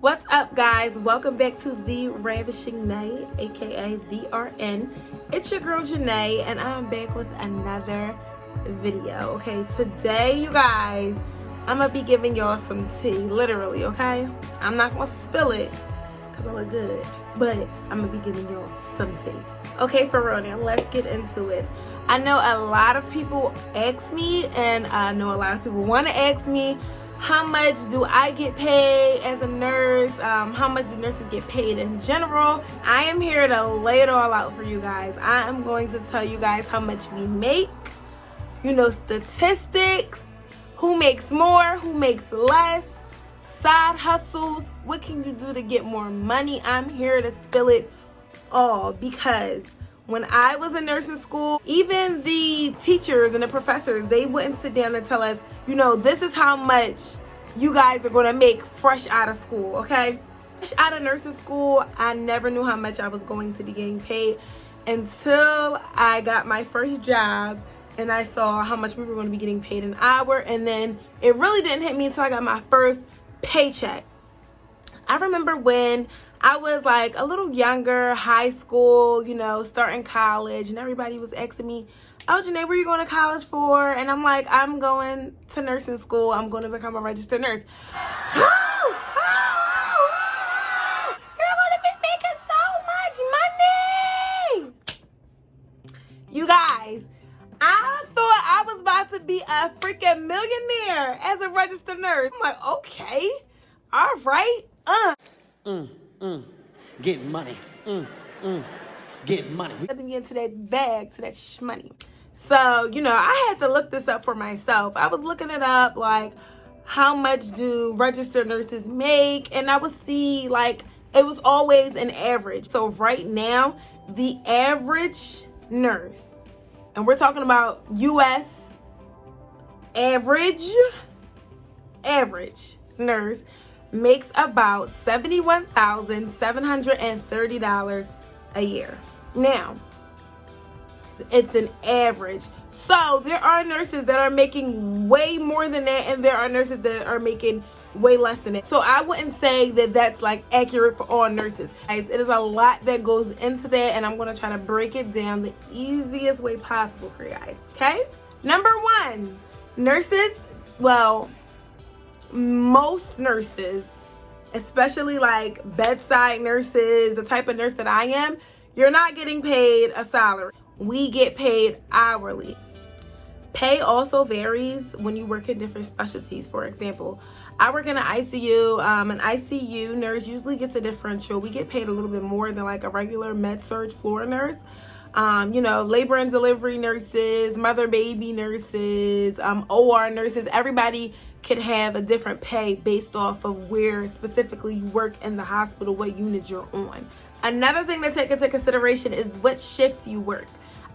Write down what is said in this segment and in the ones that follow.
What's up, guys? Welcome back to The Ravishing Nay, aka The RN. It's your girl Janae, and I'm back with another video. Okay, today, you guys, I'm gonna be giving y'all some tea, literally. Okay, I'm not gonna spill it because I look good, but I'm gonna be giving y'all some tea. Okay, for real now, let's get into it. I know a lot of people ask me, and I know a lot of people want to ask me, how much do I get paid as a nurse? How much do nurses get paid in general? I am here to lay it all out for you guys. I am going to tell you guys how much we make, statistics, who makes more, who makes less, side hustles, what can you do to get more money? I'm here to spill it all, because when I was in nursing school, even the teachers and the professors, they wouldn't sit down and tell us, this is how much you guys are going to make fresh out of school, okay? Fresh out of nursing school, I never knew how much I was going to be getting paid until I got my first job and I saw how much we were going to be getting paid an hour. And then it really didn't hit me until I got my first paycheck. I remember when I was like a little younger, high school, starting college, and everybody was asking me, oh, Janae, where are you going to college for? And I'm like, I'm going to nursing school. I'm going to become a registered nurse. You're going to be making so much money. You guys, I thought I was about to be a freaking millionaire as a registered nurse. I'm like, okay, all right. Getting money. Getting money. Let me get into that bag, to that shmoney. So, I had to look this up for myself. I was looking it up, like, how much do registered nurses make? And I would see, like, it was always an average. So right now, the average nurse, and we're talking about U.S. average nurse, makes about $71,730 a year. Now, it's an average. So there are nurses that are making way more than that, and there are nurses that are making way less than that. So I wouldn't say that that's like accurate for all nurses. Guys, it is a lot that goes into that, and I'm going to try to break it down the easiest way possible for you guys. Okay? Number one, nurses, most nurses, especially like bedside nurses, the type of nurse that I am, you're not getting paid a salary. We get paid hourly. Pay also varies when you work in different specialties. For example, I work in an ICU. An ICU nurse usually gets a differential. We get paid a little bit more than like a regular med-surg floor nurse. Labor and delivery nurses, mother-baby nurses, OR nurses, everybody could have a different pay based off of where specifically you work in the hospital, what unit you're on. Another thing to take into consideration is what shift you work.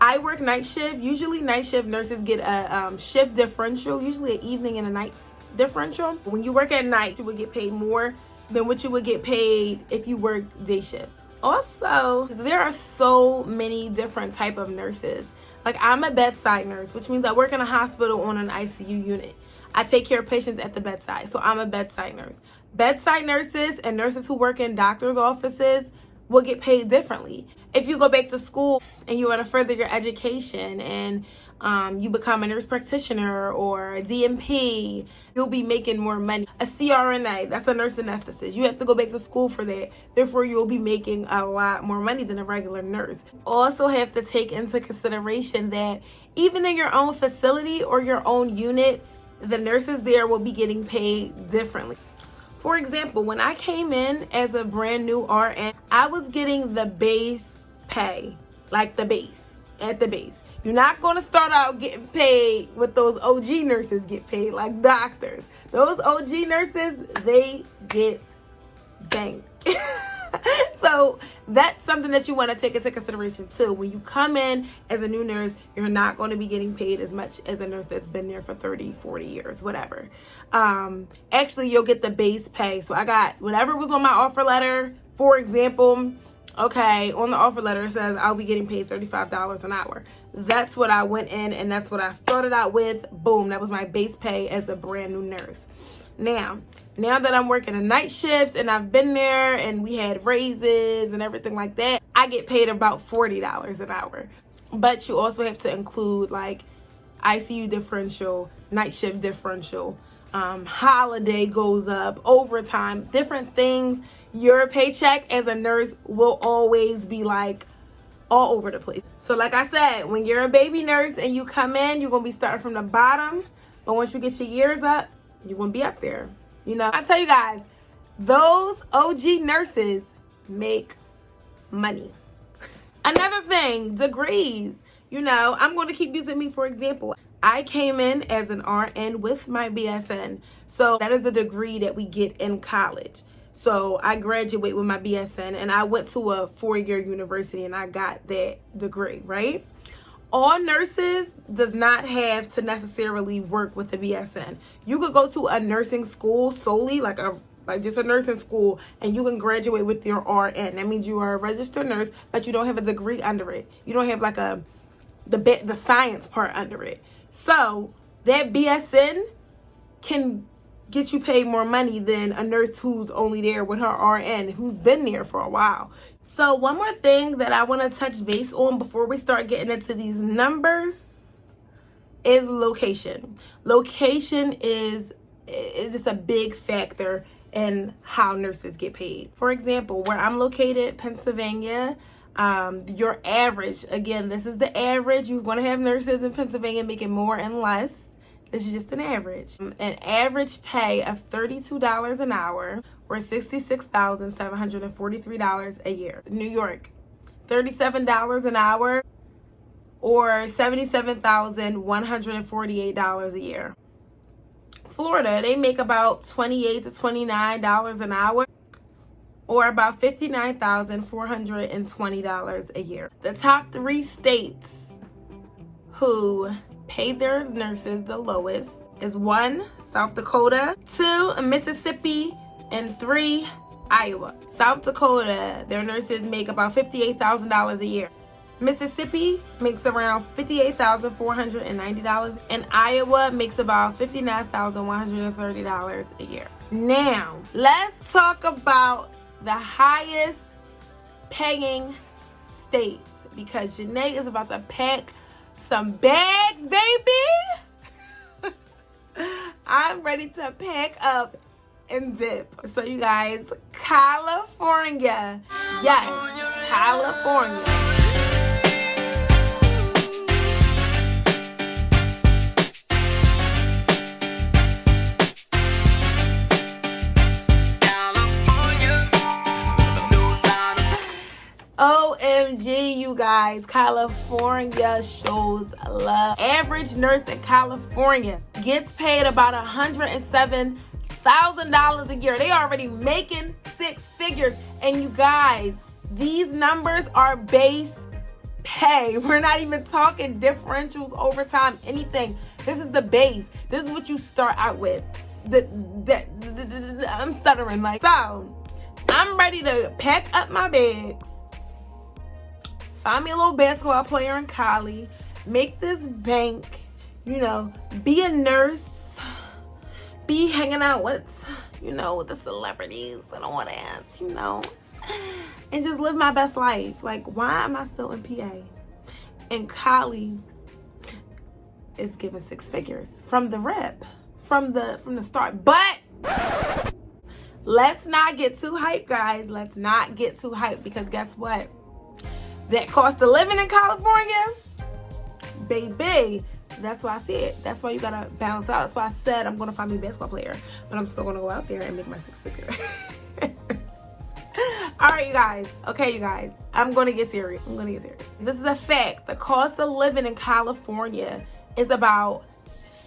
I work night shift. Usually night shift nurses get a shift differential, usually an evening and a night differential. When you work at night, you would get paid more than what you would get paid if you worked day shift. Also, there are so many different type of nurses. Like, I'm a bedside nurse, which means I work in a hospital on an ICU unit. I take care of patients at the bedside, so I'm a bedside nurse. Bedside nurses and nurses who work in doctor's offices will get paid differently. If you go back to school and you want to further your education and you become a nurse practitioner or a DNP, you'll be making more money. A CRNA, that's a nurse anesthetist. You have to go back to school for that. Therefore, you'll be making a lot more money than a regular nurse. Also have to take into consideration that even in your own facility or your own unit, the nurses there will be getting paid differently. For example, when I came in as a brand new RN, I was getting the base pay, like the base, at the base. You're not going to start out getting paid what those OG nurses get paid, like doctors. Those OG nurses, they get bank. So that's something that you want to take into consideration too. When you come in as a new nurse, you're not going to be getting paid as much as a nurse that's been there for 30, 40 years, whatever. Actually, you'll get the base pay. So I got whatever was on my offer letter. For example, okay, on the offer letter it says I'll be getting paid $35 an hour. That's what I went in and that's what I started out with. Boom, that was my base pay as a brand new nurse. Now that I'm working a night shifts and I've been there and we had raises and everything like that, I get paid about $40 an hour. But you also have to include like ICU differential, night shift differential, holiday goes up, overtime, different things. Your paycheck as a nurse will always be like all over the place. So like I said, when you're a baby nurse and you come in, you're going to be starting from the bottom. But once you get your years up, you're going to be up there. You know, I tell you guys, those OG nurses make money. Another thing, degrees. You know, I'm going to keep using me for example. I came in as an RN with my BSN. So that is a degree that we get in college. So I graduate with my BSN and I went to a 4-year university and I got that degree, right? All nurses does not have to necessarily work with the BSN. You could go to a nursing school solely, like just a nursing school, and you can graduate with your RN. That means you are a registered nurse, but you don't have a degree under it. You don't have like the science part under it. So that BSN can get you paid more money than a nurse who's only there with her RN, who's been there for a while. So one more thing that I want to touch base on before we start getting into these numbers is location. Location is just a big factor in how nurses get paid. For example, where I'm located, Pennsylvania, your average, again, this is the average. You're going to have nurses in Pennsylvania making more and less. This is just an average. An average pay of $32 an hour or $66,743 a year. New York, $37 an hour or $77,148 a year. Florida, they make about $28 to $29 an hour or about $59,420 a year. The top 3 states who pay their nurses the lowest is 1, South Dakota, 2, Mississippi, and 3, Iowa. South Dakota, their nurses make about $58,000 a year. Mississippi makes around $58,490, and Iowa makes about $59,130 a year. Now, let's talk about the highest paying states, because Janae is about to pack some bags, baby. I'm ready to pack up and dip. So you guys, California. Yes, California. OMG, you guys, California shows love. Average nurse in California gets paid about $107,000 a year. They already making 6 figures. And you guys, these numbers are base pay. We're not even talking differentials, overtime, anything. This is the base. This is what you start out with. I'm stuttering. So, I'm ready to pack up my bags. Find me a little basketball player in Cali. Make this bank. You know, be a nurse. Be hanging out with, with the celebrities and all that, And just live my best life. Like, why am I still in PA? And Cali is giving 6 figures from the rip. From the start. But let's not get too hyped, guys. Let's not get too hyped, because guess what? That cost of living in California, baby, that's why I said, that's why you gotta balance out. That's why I said I'm gonna find me a basketball player, but I'm still gonna go out there and make my 6 figures. All right, you guys. Okay, you guys, I'm gonna get serious. This is a fact. The cost of living in California is about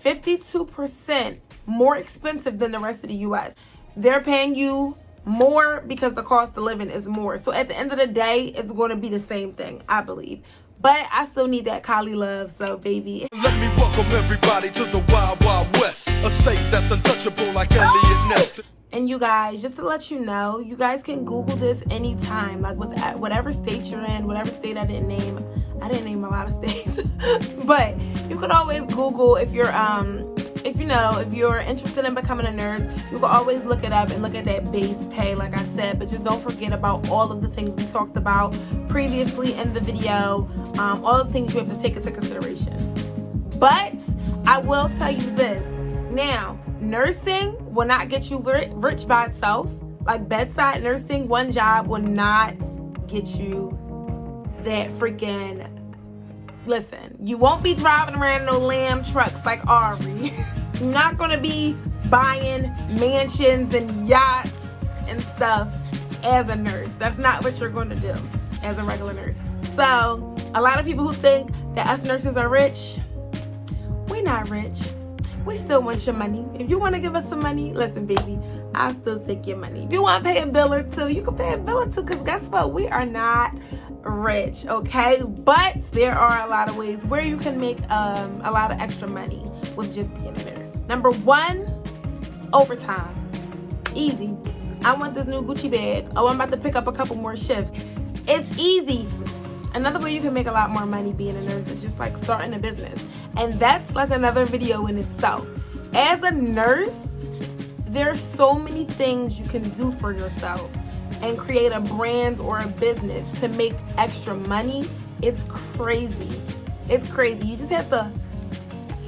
52% more expensive than the rest of the U.S. They're paying you more because the cost of living is more. So at the end of the day, it's going to be the same thing, I believe. But I still need that Cali love, so baby. Let me welcome everybody to the Wild Wild West, a state that's untouchable like Elliot Ness. And you guys, just to let you know, you guys can Google this anytime, like with whatever state you're in, whatever state I didn't name. I didn't name a lot of states, but you could always Google if if you're interested in becoming a nurse, you can always look it up and look at that base pay, like I said. But just don't forget about all of the things we talked about previously in the video, all the things you have to take into consideration. But I will tell you this. Now, nursing will not get you rich by itself. Like bedside nursing, one job will not get you that freaking... Listen, you won't be driving around no lamb trucks like Ari. You're not going to be buying mansions and yachts and stuff as a nurse. That's not what you're going to do as a regular nurse. So, a lot of people who think that us nurses are rich, we're not rich. We still want your money. If you want to give us some money, listen, baby, I'll still take your money. If you want to pay a bill or two, you can pay a bill or two, because guess what? We are not rich, okay? But there are a lot of ways where you can make a lot of extra money with just being a nurse. Number one, overtime. Easy. I want this new Gucci bag. Oh, I'm about to pick up a couple more shifts. It's easy. Another way you can make a lot more money being a nurse is just like starting a business. And that's like another video in itself. As a nurse, there's so many things you can do for yourself and create a brand or a business to make extra money. It's crazy. It's crazy. You just have to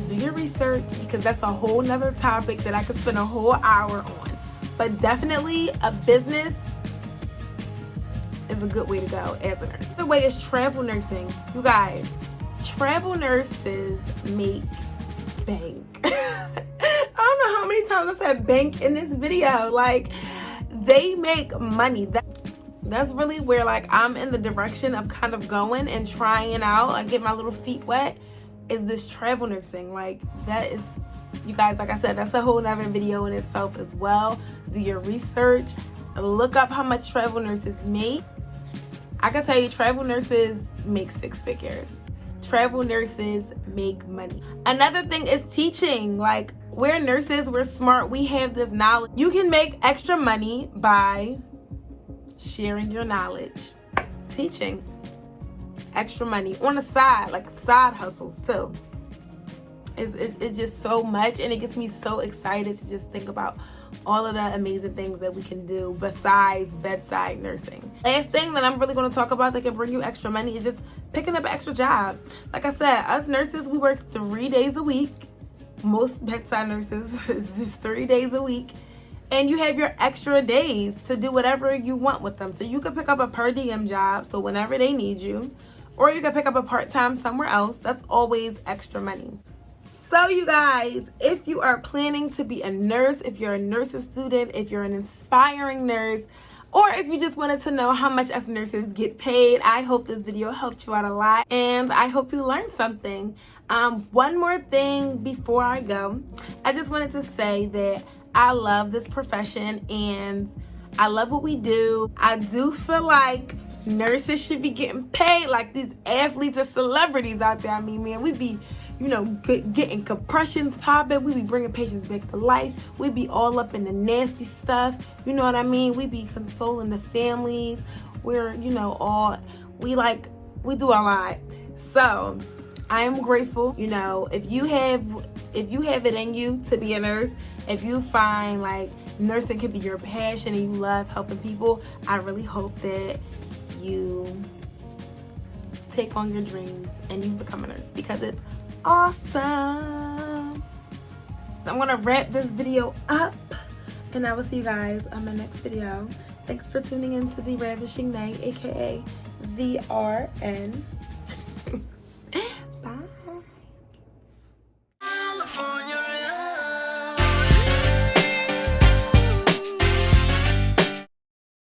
do your research, because that's a whole nother topic that I could spend a whole hour on. But definitely a business is a good way to go as a nurse. The way is travel nursing. You guys, travel nurses make bank. I don't know how many times I said bank in this video. Like, they make money. That's really where like I'm in the direction of kind of going and trying out, like get my little feet wet, is this travel nursing. Like, that is, you guys, like I said, that's a whole nother video in itself as well. Do your research, look up how much travel nurses make. I can tell you, travel nurses make 6 figures. Travel nurses make money. Another thing is teaching. Like, we're nurses, we're smart, we have this knowledge. You can make extra money by sharing your knowledge. Teaching. Extra money on the side, like side hustles too. It's just so much, and it gets me so excited to just think about all of the amazing things that we can do besides bedside nursing. Last thing that I'm really going to talk about that can bring you extra money is just picking up an extra job. Like I said, us nurses, we work 3 days a week. Most bedside nurses is just 3 days a week. And you have your extra days to do whatever you want with them. So you can pick up a per diem job, so whenever they need you. Or you can pick up a part-time somewhere else. That's always extra money. So you guys, if you are planning to be a nurse, if you're a nursing student, if you're an inspiring nurse, or if you just wanted to know how much us nurses get paid, I hope this video helped you out a lot, and I hope you learned something. One more thing before I go, I just wanted to say that I love this profession and I love what we do. I do feel like nurses should be getting paid like these athletes or celebrities out there. I mean, man, we be, getting compressions popping. We be bringing patients back to life. We be all up in the nasty stuff. You know what I mean? We be consoling the families. We're, we do a lot. So I am grateful. If you have it in you to be a nurse, if you find like nursing could be your passion and you love helping people, I really hope that you take on your dreams and you become a nurse, because it's awesome. So I'm gonna wrap this video up, and I will see you guys on the next video. Thanks for tuning in to the Ravishing Nay, aka the RN.